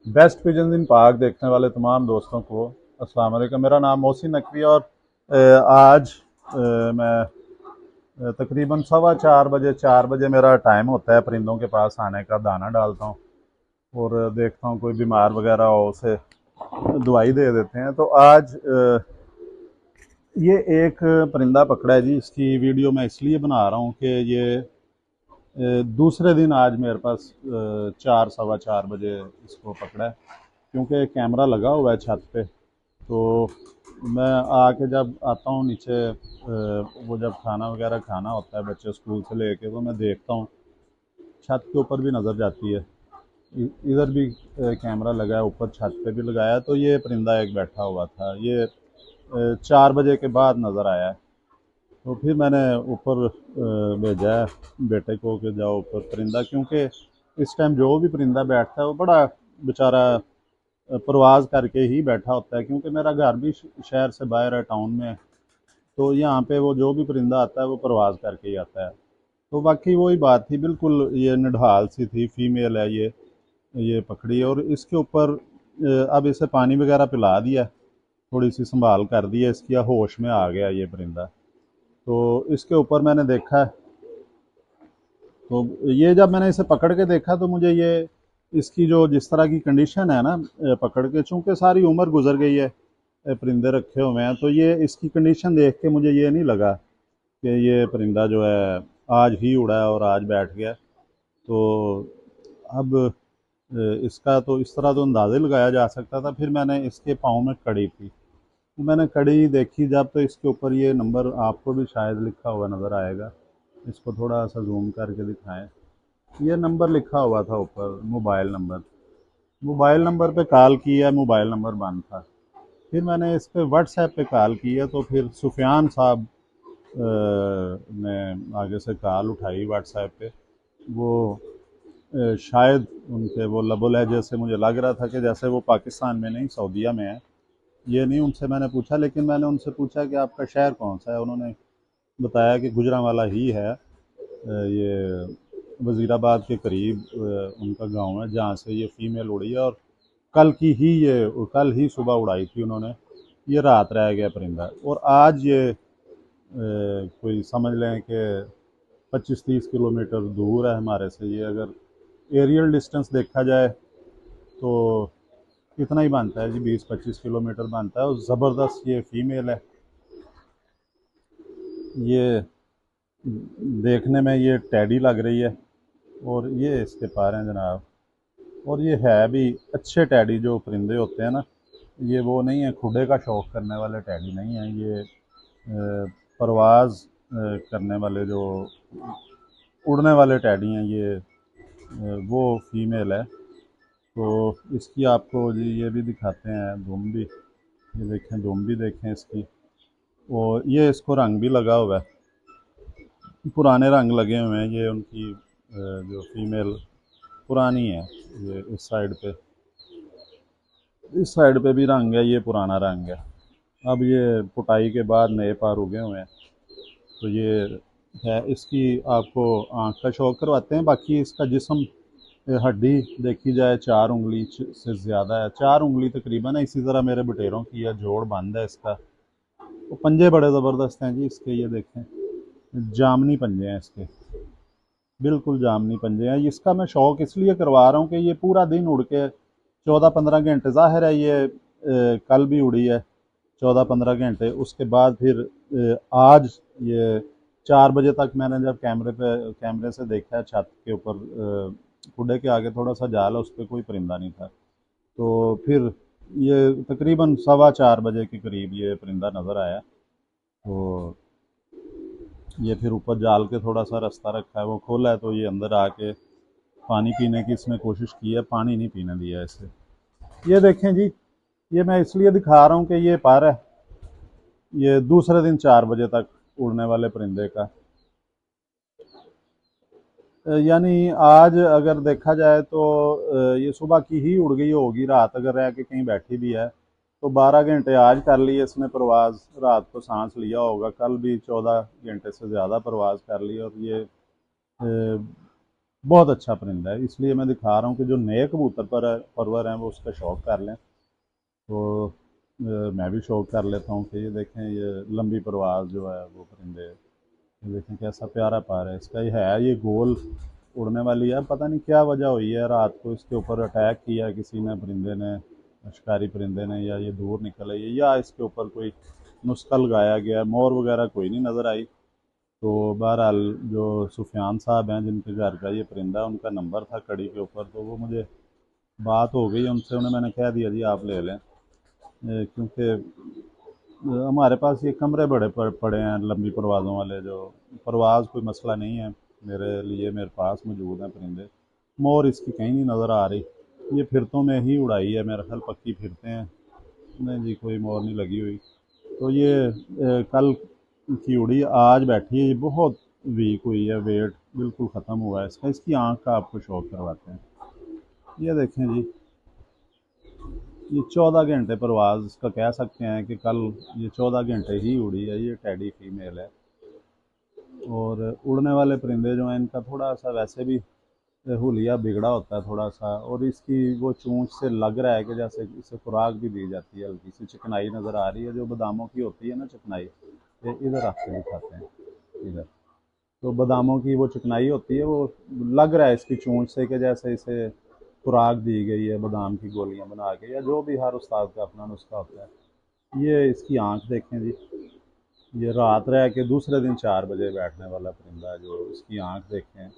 Best pigeons इन पाक देखने वाले तमाम दोस्तों को अस्सलाम वालेकुम। मेरा नाम मोहसिन नकवी और आज मैं तकरीबन 4:15 बजे 4 बजे मेरा टाइम होता है परिंदों के पास आने का। दाना डालता हूँ और देखता हूँ कोई बीमार वगैरह हो उसे दवाई दे देते हैं। तो आज ये एक परिंदा पकड़ा है जी। इसकी वीडियो मैं इसलिए बना रहा हूँ कि ये दूसरे दिन आज मेरे पास 4 सवा 4 बजे इसको पकड़ा है, क्योंकि कैमरा लगा हुआ है छत पे। तो मैं आके जब आता हूँ नीचे, वो जब खाना वगैरह खाना होता है बच्चे स्कूल से लेके, तो मैं देखता हूँ छत के ऊपर भी नज़र जाती है। इधर भी कैमरा लगा है, ऊपर छत पे भी लगाया है। तो ये परिंदा एक बैठा हुआ था, ये 4 बजे के बाद नज़र आया है। तो फिर मैंने ऊपर भेजा है बेटे को कि जाओ ऊपर परिंदा, क्योंकि इस टाइम जो भी परिंदा बैठता है वो बड़ा बेचारा परवाज़ करके ही बैठा होता है, क्योंकि मेरा घर भी शहर से बाहर है, टाउन में। तो यहाँ पे वो जो भी परिंदा आता है वो परवाज़ करके ही आता है। तो बाकी वही बात थी, बिल्कुल ये निढाल सी थी, फीमेल है ये पकड़ी। और इसके ऊपर अब इसे पानी वगैरह पिला दिया, थोड़ी सी संभाल कर दी है इसकी, होश में आ गया ये परिंदा। तो इसके ऊपर मैंने देखा, तो ये जब मैंने इसे पकड़ के देखा तो मुझे ये इसकी जो जिस तरह की कंडीशन है ना, पकड़ के, चूंकि सारी उम्र गुजर गई है, परिंदे रखे हुए हैं, तो ये इसकी कंडीशन देख के मुझे ये नहीं लगा कि ये परिंदा जो है आज ही उड़ा है और आज बैठ गया। तो अब इसका तो इस तरह तो अंदाज़े लगाया जा सकता था। फिर मैंने इसके पाँव में कड़ी थी, तो मैंने कड़ी देखी जब, तो इसके ऊपर ये नंबर आपको भी शायद लिखा हुआ नज़र आएगा। इसको थोड़ा सा जूम करके दिखाएं। ये नंबर लिखा हुआ था ऊपर, मोबाइल नंबर पे कॉल किया, मोबाइल नंबर बंद था। फिर मैंने इस पे व्हाट्सएप पे कॉल किया, तो फिर सुफियान साहब ने आगे से कॉल उठाई व्हाट्सएप पे। वो शायद उनके वो लबो लहजे से मुझे लग रहा था कि जैसे वो पाकिस्तान में नहीं सऊदीया में है। ये नहीं उनसे मैंने पूछा, लेकिन मैंने उनसे पूछा कि आपका शहर कौन सा है। उन्होंने बताया कि गुजरांवाला ही है। ये वज़ीराबाद के करीब उनका गांव है जहाँ से ये फ़ीमेल उड़ी है। और कल ही सुबह उड़ाई थी उन्होंने। ये रात रह गया परिंदा, और आज ये कोई समझ लें कि 25-30 किलोमीटर दूर है हमारे से। ये अगर एरियल डिस्टेंस देखा जाए तो इतना ही बनता है जी, 20-25 किलोमीटर बनता है। और ज़बरदस्त ये फ़ीमेल है। ये देखने में ये टैडी लग रही है, और ये इसके पैर हैं जनाब। और ये है भी अच्छे टैडी। जो परिंदे होते हैं ना, ये वो नहीं है, खुडे का शौक करने वाले टैडी नहीं है ये। परवाज़ करने वाले, जो उड़ने वाले टैडी हैं ये। वो फीमेल है। तो इसकी आपको जी ये भी दिखाते हैं दुम भी। ये देखें, दुम भी देखें इसकी। और ये इसको रंग भी लगा हुआ है, पुराने रंग लगे हुए हैं। ये उनकी जो फीमेल पुरानी है। ये इस साइड पे भी रंग है, ये पुराना रंग है। अब ये पुटाई के बाद नए पार उगे हुए हैं। तो ये है इसकी। आपको आँख का शौक करवाते हैं। बाकी इसका जिस्म, हड्डी देखी जाए 4 उंगली से ज़्यादा है, 4 उंगली तकरीबन है। इसी तरह मेरे बटेरों की है, जोड़ बंद है इसका। तो पंजे बड़े ज़बरदस्त हैं जी इसके, ये देखें, जामनी पंजे हैं इसके, बिल्कुल जामनी पंजे हैं। इसका मैं शौक इसलिए करवा रहा हूँ कि ये पूरा दिन उड़ के 14-15 घंटे, ज़ाहिर है ये कल भी उड़ी है 14-15 घंटे। उसके बाद फिर आज ये 4 बजे तक मैंने जब कैमरे से देखा है छत के ऊपर, कूडे के आगे थोड़ा सा जाल है, उस पर कोई परिंदा नहीं था। तो फिर ये तकरीबन 4:15 बजे के करीब ये परिंदा नज़र आया। तो ये फिर ऊपर जाल के थोड़ा सा रास्ता रखा है, वो खोला है, तो ये अंदर आके पानी पीने की इसने कोशिश की है। पानी नहीं पीने दिया इसे। ये देखें जी, ये मैं इसलिए दिखा रहा हूँ कि ये पार है, ये दूसरे दिन 4 बजे तक उड़ने वाले परिंदे का। यानी आज अगर देखा जाए तो ये सुबह की ही उड़ गई होगी। रात अगर रह के कहीं बैठी भी है तो 12 घंटे आज कर लिए इसने परवाज़, रात को सांस लिया होगा, कल भी 14 घंटे से ज़्यादा परवाज़ कर ली। और ये बहुत अच्छा परिंदा है, इसलिए मैं दिखा रहा हूँ कि जो नए कबूतर परवर हैं वो उसका शौक़ कर लें। तो मैं भी शौक़ कर लेता हूँ कि ये देखें, ये लंबी परवाज़ जो है वो परिंदे, ये देखें कैसा प्यारा पार है इसका। ये गोल उड़ने वाली है, पता नहीं क्या वजह हुई है, रात को इसके ऊपर अटैक किया किसी ने, परिंदे ने, शिकारी परिंदे ने, या ये दूर निकल आई है, या इसके ऊपर कोई नुस्खा लगाया गया। मोर वगैरह कोई नहीं नज़र आई। तो बहरहाल जो सुफियान साहब हैं जिनके घर का ये परिंदा, उनका नंबर था कड़ी के ऊपर, तो वो मुझे बात हो गई उनसे, उन्हें मैंने कह दिया जी आप ले लें, क्योंकि हमारे पास ये कमरे बड़े पड़े हैं लंबी परवाज़ों वाले, जो परवाज़ कोई मसला नहीं है मेरे लिए, मेरे पास मौजूद हैं परिंदे। मोर इसकी कहीं नहीं नज़र आ रही, ये फिरतों में ही उड़ाई है मेरा ख्याल, पक्की फिरते हैं, नहीं जी कोई मोर नहीं लगी हुई। तो ये कल की उड़ी आज बैठी है, ये बहुत वीक हुई है, वेट बिल्कुल ख़त्म हुआ है इसका। इसकी आँख का आपको शौक करवाते हैं, ये देखें जी, ये 14 घंटे परवाज़ का कह सकते हैं कि कल ये 14 घंटे ही उड़ी है। ये टैडी फीमेल है। और उड़ने वाले परिंदे जो हैं इनका थोड़ा सा वैसे भी हुलिया बिगड़ा होता है थोड़ा सा, और इसकी वो चोंच से लग रहा है कि जैसे इसे खुराक भी दी जाती है, हल्की सी चिकनाई नज़र आ रही है, जो बादामों की होती है ना चिकनाई, ये इधर आपसे दिखाते हैं, इधर तो बादामों की वो चिकनाई होती है, वो लग रहा है इसकी चोंच से कि जैसे इसे खुराक दी गई है बादाम की गोलियां बना के, या जो भी हर उस्ताद का अपना नुस्खा होता है। ये इसकी आंख देखें जी, ये रात रह के दूसरे दिन 4 बजे बैठने वाला परिंदा है। जो इसकी आंख देखें,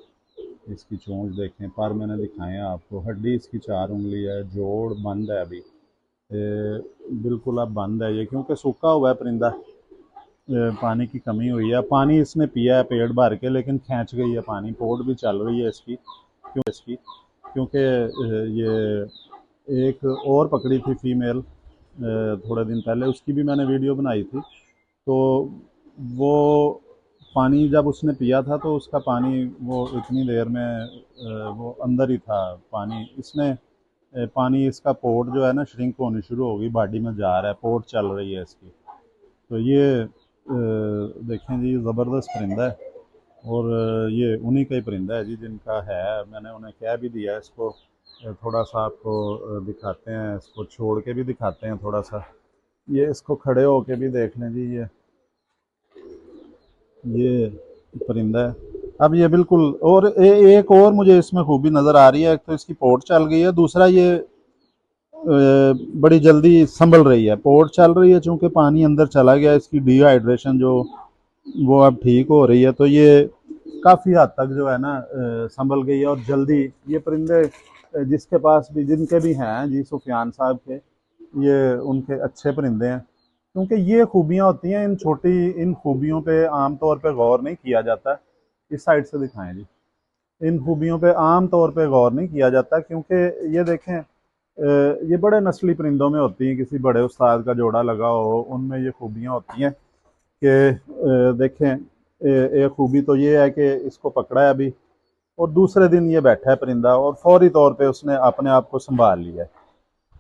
इसकी चोंच देखें, पर मैंने दिखाए हैं आपको, हड्डी इसकी 4 उंगली है, जोड़ बंद है अभी, बिल्कुल अब बंद है ये, क्योंकि सूखा हुआ है परिंदा, पानी की कमी हुई है। पानी इसने पिया है पेट भर के, लेकिन खींच गई है पानी, पोट भी चल रही है इसकी, क्योंकि ये एक और पकड़ी थी फीमेल थोड़े दिन पहले, उसकी भी मैंने वीडियो बनाई थी। तो वो पानी जब उसने पिया था तो उसका पानी वो इतनी देर में वो अंदर ही था पानी, इसने पानी, इसका पोर्ट जो है ना श्रिंक होनी शुरू हो गई, बॉडी में जा रहा है, पोर्ट चल रही है इसकी। तो ये देखें जी, ज़बरदस्त परिंदा है, और ये उन्हीं का ही परिंदा है जी जिनका है। मैंने उन्हें कह भी दिया इसको, थोड़ा सा आपको दिखाते हैं, इसको छोड़ के भी दिखाते हैं थोड़ा सा, ये इसको खड़े होके भी देख लें जी, ये परिंदा है। अब ये बिल्कुल, और एक और मुझे इसमें खूबी नज़र आ रही है, एक तो इसकी पोर्ट चल गई है, दूसरा ये बड़ी जल्दी संभल रही है, पोर्ट चल रही है चूँकि पानी अंदर चला गया, इसकी डिहाइड्रेशन जो वो अब ठीक हो रही है, तो ये काफ़ी हद तक जो है ना संभल गई है। और जल्दी ये परिंदे जिसके पास भी, जिनके भी हैं जी सुफियान साहब के, ये उनके अच्छे परिंदे हैं, क्योंकि ये खूबियाँ होती हैं इन खूबियों पे आम तौर पे गौर नहीं किया जाता। इस साइड से दिखाएं जी, इन खूबियों पे आम तौर पे गौर नहीं किया जाता, क्योंकि ये देखें ये बड़े नस्ली परिंदों में होती हैं, किसी बड़े उस्ताद का जोड़ा लगा हो उनमें ये खूबियाँ होती हैं कि देखें, एक खूबी तो ये है कि इसको पकड़ा है अभी, और दूसरे दिन ये बैठा है परिंदा, और फौरी तौर पे उसने अपने आप को संभाल लिया है,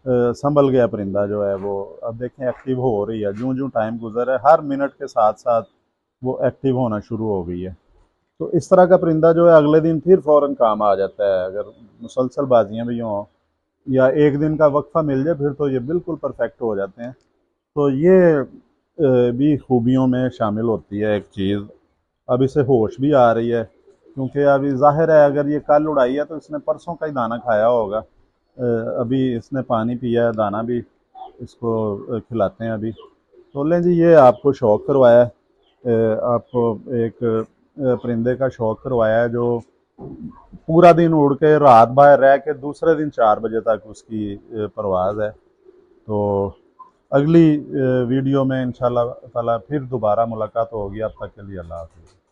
संभल गया परिंदा जो है वो। अब देखें एक्टिव हो रही है, जूं जूं टाइम गुजर है, हर मिनट के साथ साथ वो एक्टिव होना शुरू हो गई है। तो इस तरह का परिंदा जो है अगले दिन फिर फ़ौरन काम आ जाता है, अगर मुसलसल बाजियाँ भी हों या एक दिन का वक्फा मिल जाए, फिर तो ये बिल्कुल परफेक्ट हो जाते हैं। तो ये भी खूबियों में शामिल होती है एक चीज़। अब इसे होश भी आ रही है, क्योंकि अभी ज़ाहिर है अगर ये कल उड़ाई है तो इसने परसों का ही दाना खाया होगा, अभी इसने पानी पिया है, दाना भी इसको खिलाते हैं अभी। तो लें जी, ये आपको शौक़ करवाया है, आपको एक परिंदे का शौक़ करवाया है, जो पूरा दिन उड़ के रात बाहर रह के दूसरे दिन 4 बजे तक उसकी परवाज़ है। तो अगली वीडियो में इंशाल्लाह ताला फिर दोबारा मुलाकात होगी। अब तक के लिए अल्लाह हाफ़िज़।